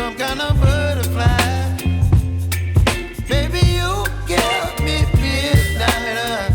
some kind of butterfly. Baby, you give me midnight.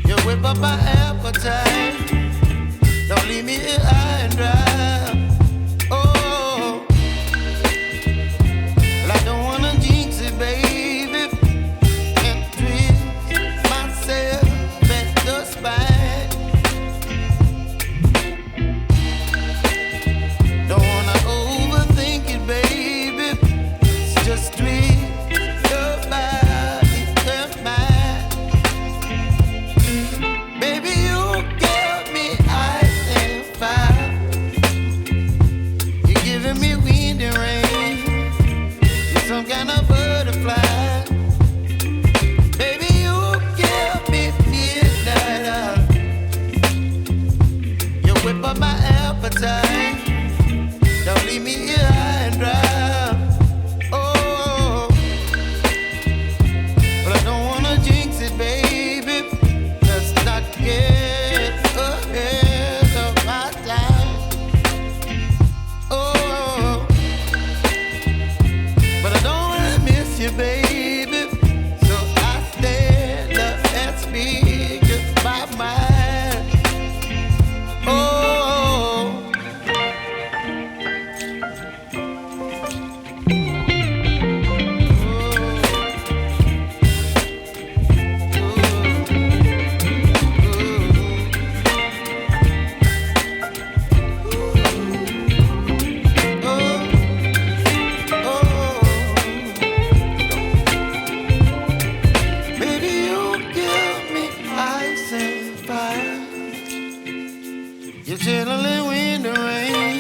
You whip up my appetite. Don't leave me here high and dry. Oh, well, I don't wanna jinx it, baby, and twist myself at the spine. Don't wanna overthink it, baby. It's just twist your body and mine. Baby, you give me ice and fire. You're giving me wind and rain. You're some kind of butterfly. Baby, you give me midnight. You whip up my appetite. Don't leave me here high and dry. Oh, but I don't wanna jinx it, baby. Let's not get ahead of my time. Oh, but I don't wanna miss you, baby. So I stand up and speak my mind. Oh. Baby, you give me ice and fire. You're chilling wind and rain.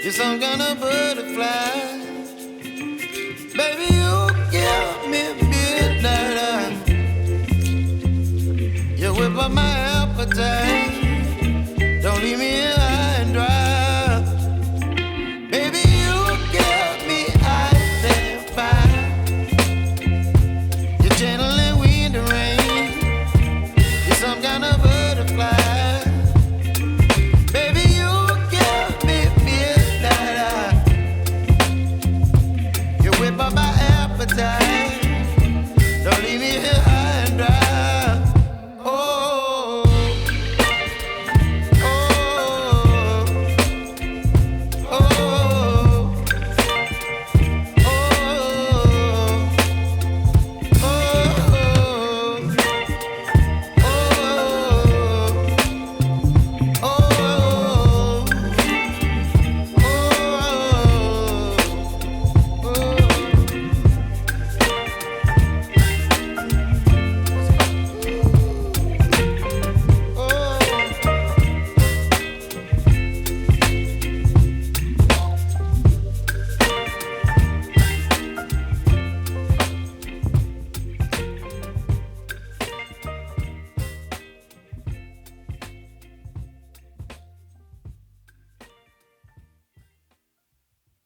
You're some kind of butterfly. Baby, you give me midnight. You whip up my appetite. Don't leave me